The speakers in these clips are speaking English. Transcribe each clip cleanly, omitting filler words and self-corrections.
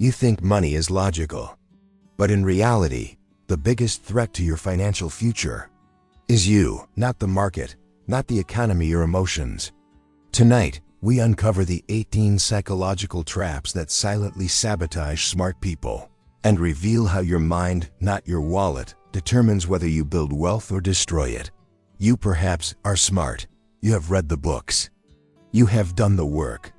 You think money is logical. But in reality, the biggest threat to your financial future is you, not the market, not the economy or emotions. Tonight, we uncover the 18 psychological traps that silently sabotage smart people and reveal how your mind, not your wallet, determines whether you build wealth or destroy it. You perhaps are smart. You have read the books. You have done the work.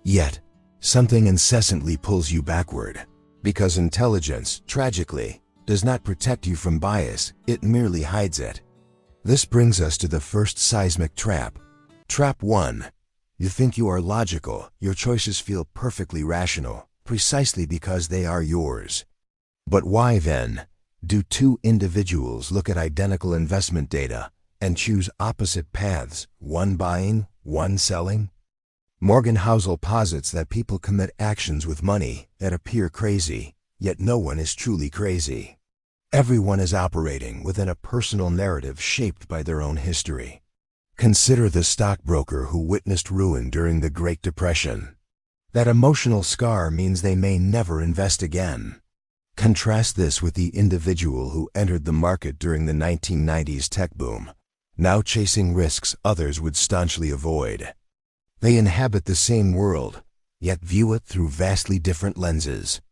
Yet, something incessantly pulls you backward. Because intelligence, tragically, does not protect you from bias, it merely hides it. This brings us to the first seismic trap. Trap 1. You think you are logical. Your choices feel perfectly rational, precisely because they are yours. But why then do two individuals look at identical investment data and choose opposite paths, one buying, one selling? Morgan Housel posits that people commit actions with money that appear crazy, yet no one is truly crazy. Everyone is operating within a personal narrative shaped by their own history. Consider the stockbroker who witnessed ruin during the Great Depression. That emotional scar means they may never invest again. Contrast this with the individual who entered the market during the 1990s tech boom, now chasing risks others would staunchly avoid. They inhabit the same world, yet view it through vastly different lenses.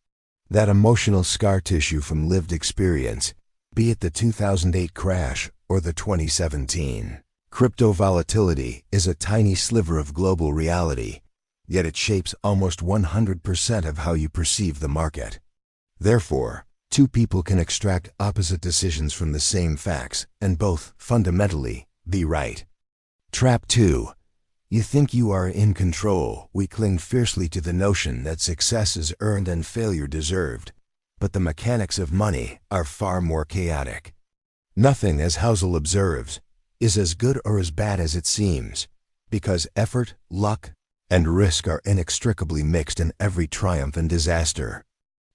That emotional scar tissue from lived experience, be it the 2008 crash or the 2017 crypto volatility, is a tiny sliver of global reality, yet it shapes almost 100% of how you perceive the market. Therefore, two people can extract opposite decisions from the same facts and both, fundamentally, be right. Trap 2. You think you are in control. We cling fiercely to the notion that success is earned and failure deserved, but the mechanics of money are far more chaotic. Nothing, as Housel observes, is as good or as bad as it seems, because effort, luck, and risk are inextricably mixed in every triumph and disaster.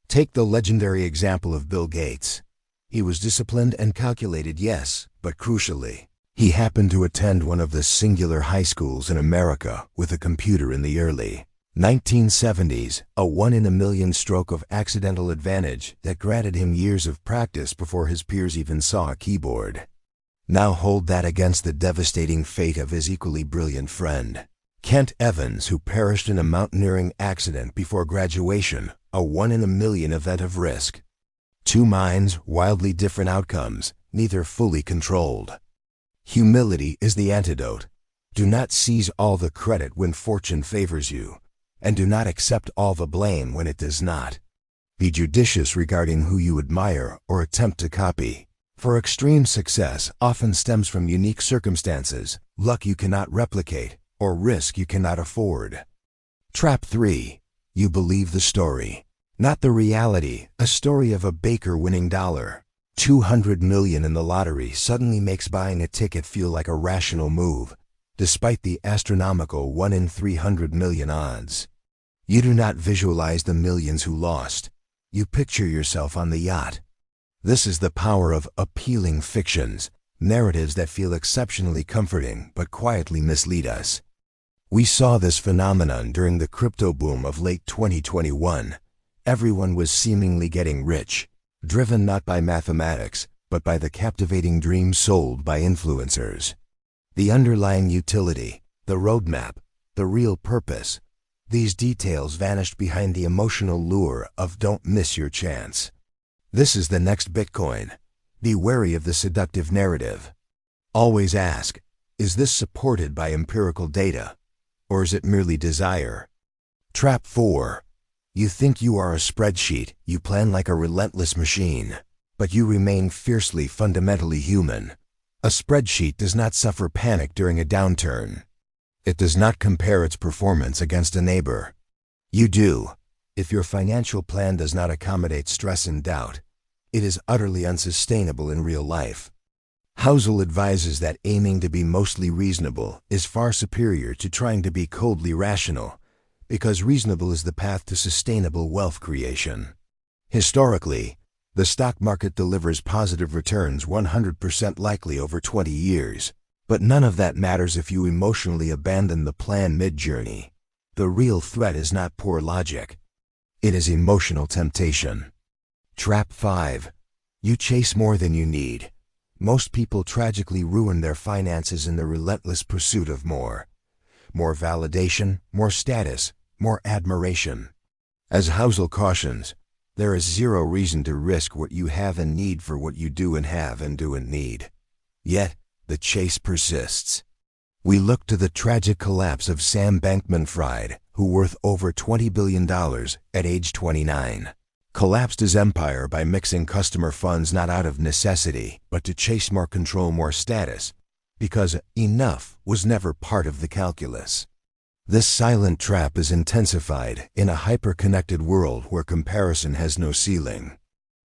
Take the legendary example of Bill Gates. He was disciplined and calculated, yes, but crucially, he happened to attend one of the singular high schools in America with a computer in the early 1970s, a 1 in a million stroke of accidental advantage that granted him years of practice before his peers even saw a keyboard. Now hold that against the devastating fate of his equally brilliant friend, Kent Evans, who perished in a mountaineering accident before graduation, a 1 in a million event of risk. Two minds, wildly different outcomes, neither fully controlled. Humility is the antidote. Do not seize all the credit when fortune favors you, and do not accept all the blame when it does not. Be judicious regarding who you admire or attempt to copy, for extreme success often stems from unique circumstances, luck you cannot replicate, or risk you cannot afford. Trap 3. You believe the story, not the reality. A story of a baker winning $200 million in the lottery suddenly makes buying a ticket feel like a rational move, despite the astronomical 1 in 300 million odds. You do not visualize the millions who lost. You picture yourself on the yacht. This is the power of appealing fictions, narratives that feel exceptionally comforting but quietly mislead us. We saw this phenomenon during the crypto boom of late 2021. Everyone was seemingly getting rich, driven not by mathematics, but by the captivating dreams sold by influencers. The underlying utility, the roadmap, the real purpose, these details vanished behind the emotional lure of "don't miss your chance." This is the next Bitcoin. Be wary of the seductive narrative. Always ask, is this supported by empirical data, or is it merely desire? Trap 4. You think you are a spreadsheet. You plan like a relentless machine, but you remain fiercely fundamentally human. A spreadsheet does not suffer panic during a downturn. It does not compare its performance against a neighbor. You do. If your financial plan does not accommodate stress and doubt, it is utterly unsustainable in real life. Housel advises that aiming to be mostly reasonable is far superior to trying to be coldly rational, because reasonable is the path to sustainable wealth creation. Historically, the stock market delivers positive returns 100% likely over 20 years, but none of that matters if you emotionally abandon the plan mid-journey. The real threat is not poor logic. It is emotional temptation. Trap 5. You chase more than you need. Most people tragically ruin their finances in the relentless pursuit of more. More validation, more status, more admiration. As Housel cautions, there is zero reason to risk what you have and need for what you do and have and do and need. Yet, the chase persists. We look to the tragic collapse of Sam Bankman-Fried, who worth over $20 billion at age 29. Collapsed his empire by mixing customer funds not out of necessity, but to chase more control, more status, because enough was never part of the calculus. This silent trap is intensified in a hyper-connected world where comparison has no ceiling.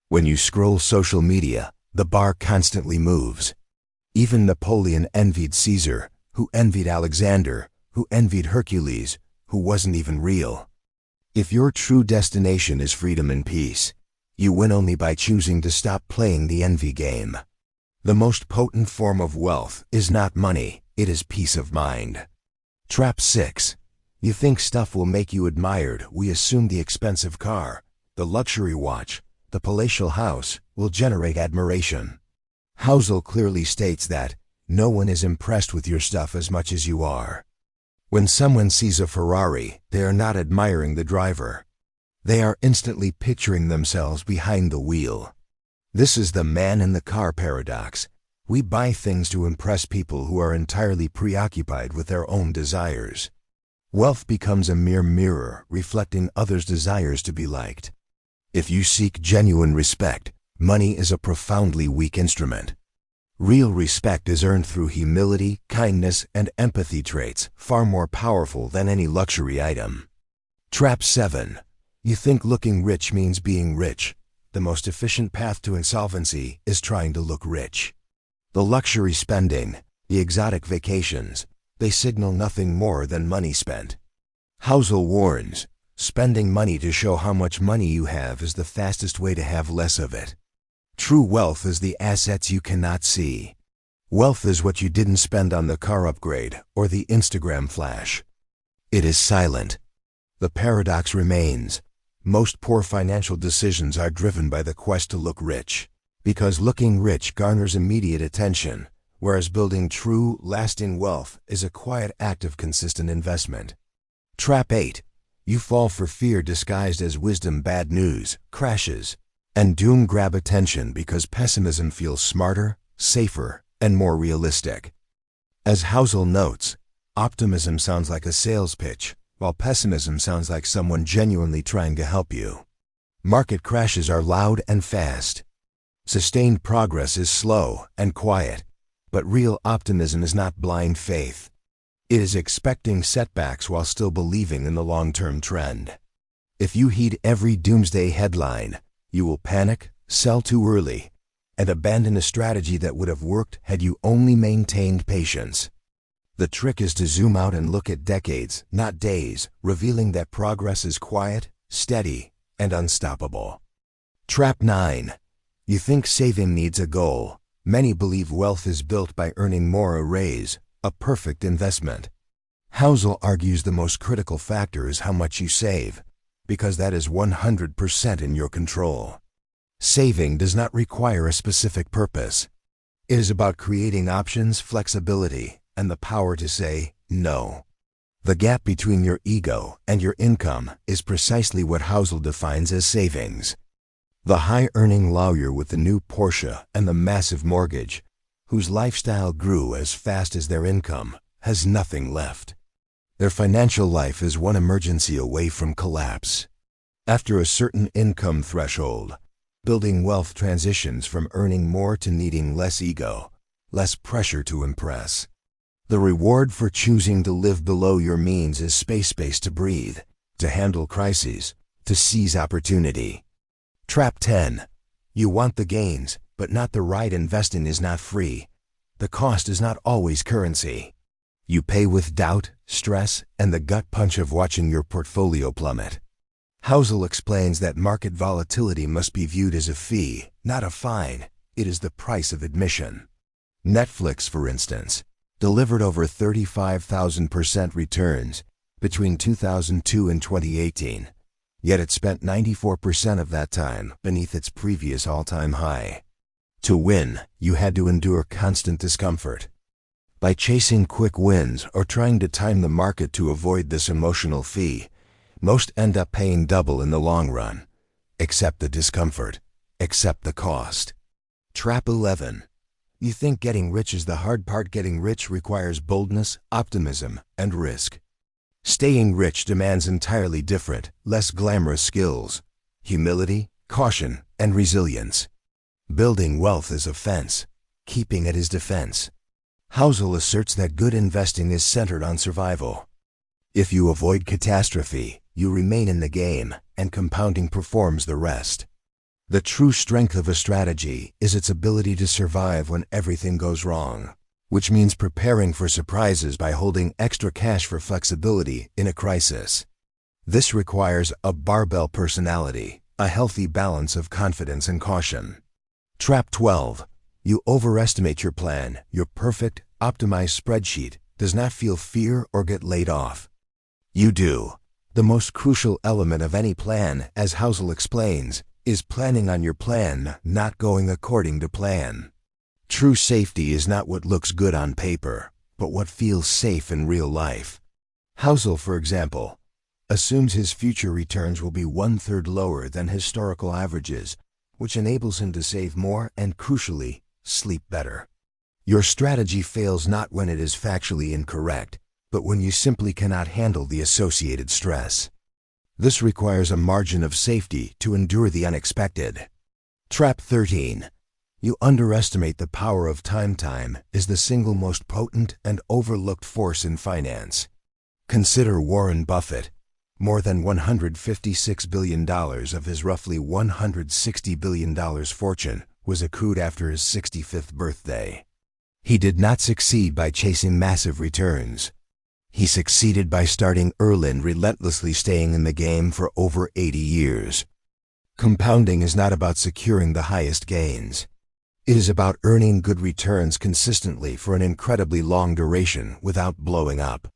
When you scroll social media, the bar constantly moves. Even Napoleon envied Caesar, who envied Alexander, who envied Hercules, who wasn't even real. If your true destination is freedom and peace, you win only by choosing to stop playing the envy game. The most potent form of wealth is not money, it is peace of mind. Trap 6. You think stuff will make you admired. We assume the expensive car, the luxury watch, the palatial house will generate admiration. Housel clearly states that no one is impressed with your stuff as much as you are. When someone sees a Ferrari, they are not admiring the driver. They are instantly picturing themselves behind the wheel. This is the man in the car paradox. We buy things to impress people who are entirely preoccupied with their own desires. Wealth becomes a mere mirror reflecting others' desires to be liked. If you seek genuine respect, money is a profoundly weak instrument. Real respect is earned through humility, kindness, and empathy, traits far more powerful than any luxury item. Trap 7. You think looking rich means being rich. The most efficient path to insolvency is trying to look rich. The luxury spending, the exotic vacations, they signal nothing more than money spent. Housel warns, spending money to show how much money you have is the fastest way to have less of it. True wealth is the assets you cannot see. Wealth is what you didn't spend on the car upgrade or the Instagram flash. It is silent. The paradox remains. Most poor financial decisions are driven by the quest to look rich, because looking rich garners immediate attention, whereas building true, lasting wealth is a quiet act of consistent investment. Trap 8. You fall for fear disguised as wisdom. Bad news, crashes, and doom grab attention because pessimism feels smarter, safer, and more realistic. As Housel notes, optimism sounds like a sales pitch, while pessimism sounds like someone genuinely trying to help you. Market crashes are loud and fast. Sustained progress is slow and quiet, but real optimism is not blind faith. It is expecting setbacks while still believing in the long-term trend. If you heed every doomsday headline, you will panic, sell too early, and abandon a strategy that would have worked had you only maintained patience. The trick is to zoom out and look at decades, not days, revealing that progress is quiet, steady, and unstoppable. Trap 9. You think saving needs a goal. Many believe wealth is built by earning more, a raise, a perfect investment. Housel argues the most critical factor is how much you save, because that is 100% in your control. Saving does not require a specific purpose. It is about creating options, flexibility, and the power to say no. The gap between your ego and your income is precisely what Housel defines as savings. The high-earning lawyer with the new Porsche and the massive mortgage, whose lifestyle grew as fast as their income, has nothing left. Their financial life is one emergency away from collapse. After a certain income threshold, building wealth transitions from earning more to needing less ego, less pressure to impress. The reward for choosing to live below your means is space to breathe, to handle crises, to seize opportunity. Trap 10. You want the gains, but not the ride. Investing is not free. The cost is not always currency. You pay with doubt, stress, and the gut punch of watching your portfolio plummet. Housel explains that market volatility must be viewed as a fee, not a fine. It is the price of admission. Netflix, for instance, delivered over 35,000% returns between 2002 and 2018, Yet it spent 94% of that time beneath its previous all-time high. To win, you had to endure constant discomfort. By chasing quick wins or trying to time the market to avoid this emotional fee, most end up paying double in the long run. Accept the discomfort. Accept the cost. Trap 11. You think getting rich is the hard part. Getting rich requires boldness, optimism, and risk. Staying rich demands entirely different, less glamorous skills: humility, caution, and resilience. Building wealth is a fence. Keeping it is defense. Housel asserts that good investing is centered on survival. If you avoid catastrophe, you remain in the game, and compounding performs the rest. The true strength of a strategy is its ability to survive when everything goes wrong, which means preparing for surprises by holding extra cash for flexibility in a crisis. This requires a barbell personality, a healthy balance of confidence and caution. Trap 12. You overestimate your plan. Your perfect, optimized spreadsheet does not feel fear or get laid off. You do. The most crucial element of any plan, as Housel explains, is planning on your plan, not going according to plan. True safety is not what looks good on paper, but what feels safe in real life. Housel, for example, assumes his future returns will be 1/3 lower than historical averages, which enables him to save more and, crucially, sleep better. Your strategy fails not when it is factually incorrect, but when you simply cannot handle the associated stress. This requires a margin of safety to endure the unexpected. Trap 13. You underestimate the power of time. Time is the single most potent and overlooked force in finance. Consider Warren Buffett. More than $156 billion of his roughly $160 billion fortune was accrued after his 65th birthday. He did not succeed by chasing massive returns. He succeeded by starting early and relentlessly staying in the game for over 80 years. Compounding is not about securing the highest gains. It is about earning good returns consistently for an incredibly long duration without blowing up.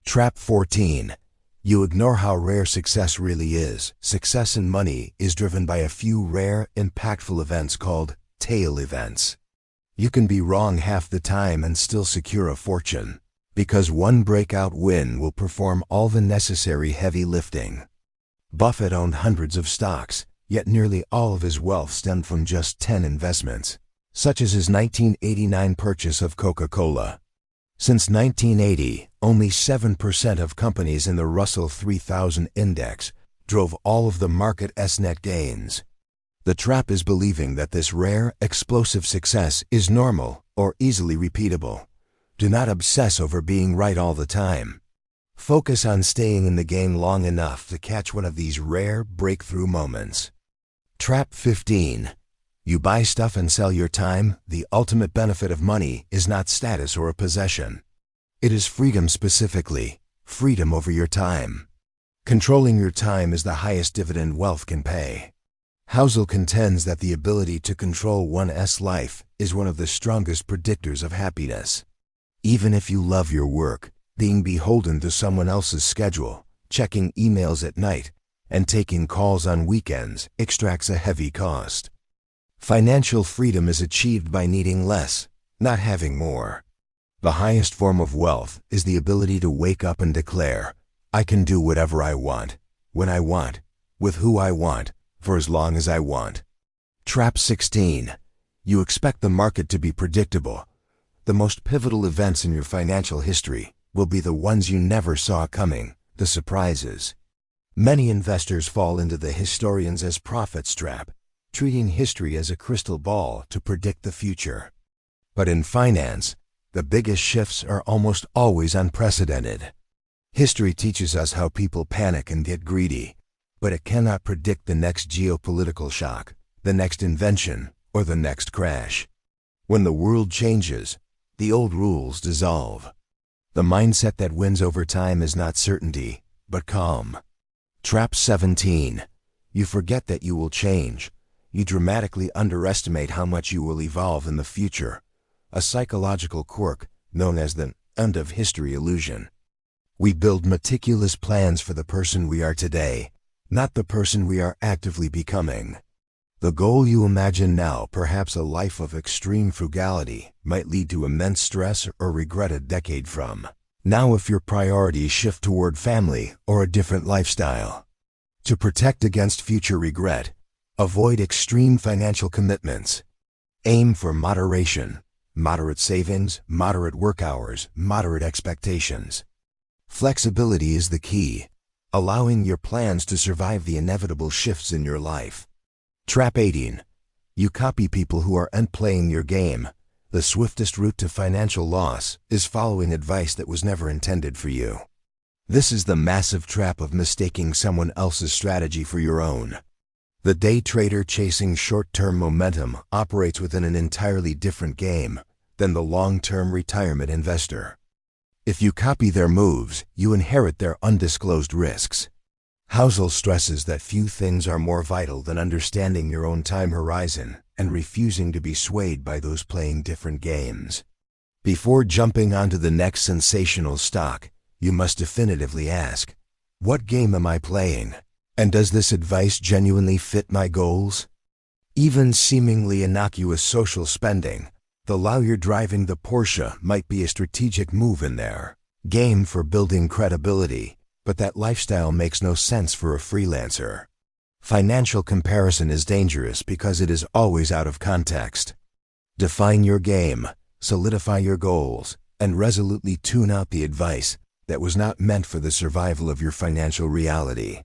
Trap 14. You ignore how rare success really is. Success in money is driven by a few rare, impactful events called tail events. You can be wrong half the time and still secure a fortune, because one breakout win will perform all the necessary heavy lifting. Buffett owned hundreds of stocks, yet nearly all of his wealth stemmed from just 10 investments, such as his 1989 purchase of Coca-Cola. Since 1980, only 7% of companies in the Russell 3000 index drove all of the market's net gains. The trap is believing that this rare, explosive success is normal or easily repeatable. Do not obsess over being right all the time. Focus on staying in the game long enough to catch one of these rare breakthrough moments. Trap 15. You buy stuff and sell your time. The ultimate benefit of money is not status or a possession. It is freedom, specifically, freedom over your time. Controlling your time is the highest dividend wealth can pay. Housel contends that the ability to control one's life is one of the strongest predictors of happiness. Even if you love your work, being beholden to someone else's schedule, checking emails at night, and taking calls on weekends extracts a heavy cost. Financial freedom is achieved by needing less, not having more. The highest form of wealth is the ability to wake up and declare, I can do whatever I want, when I want, with who I want, for as long as I want. Trap 16. You expect the market to be predictable. The most pivotal events in your financial history will be the ones you never saw coming, the surprises. Many investors fall into the historians as prophets trap, treating history as a crystal ball to predict the future. But in finance, the biggest shifts are almost always unprecedented. History teaches us how people panic and get greedy, but it cannot predict the next geopolitical shock, the next invention, or the next crash. When the world changes, the old rules dissolve. The mindset that wins over time is not certainty, but calm. Trap 17. You forget that you will change. You dramatically underestimate how much you will evolve in the future, a psychological quirk known as the end of history illusion. We build meticulous plans for the person we are today, not the person we are actively becoming. The goal you imagine now, perhaps a life of extreme frugality, might lead to immense stress or regret a decade from now if your priorities shift toward family or a different lifestyle. To protect against future regret, avoid extreme financial commitments. Aim for moderation, moderate savings, moderate work hours, moderate expectations. Flexibility is the key, allowing your plans to survive the inevitable shifts in your life. Trap 18. You copy people who aren't playing your game. The swiftest route to financial loss is following advice that was never intended for you. This is the massive trap of mistaking someone else's strategy for your own. The day trader chasing short-term momentum operates within an entirely different game than the long-term retirement investor. If you copy their moves, you inherit their undisclosed risks. Housel stresses that few things are more vital than understanding your own time horizon and refusing to be swayed by those playing different games. Before jumping onto the next sensational stock, you must definitively ask, what game am I playing? And does this advice genuinely fit my goals? Even seemingly innocuous social spending, the while you're driving the Porsche, might be a strategic move in there. Game for building credibility, but that lifestyle makes no sense for a freelancer. Financial comparison is dangerous because it is always out of context. Define your game, solidify your goals, and resolutely tune out the advice that was not meant for the survival of your financial reality.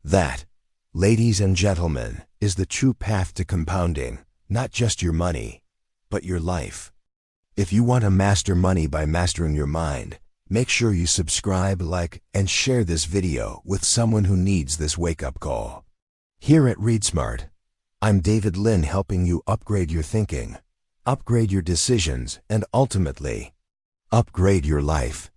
That, ladies and gentlemen, is the true path to compounding, not just your money, but your life. If you want to master money by mastering your mind, make sure you subscribe, like, and share this video with someone who needs this wake-up call. Here at ReadSmart, I'm David Lynn, helping you upgrade your thinking, upgrade your decisions, and ultimately, upgrade your life.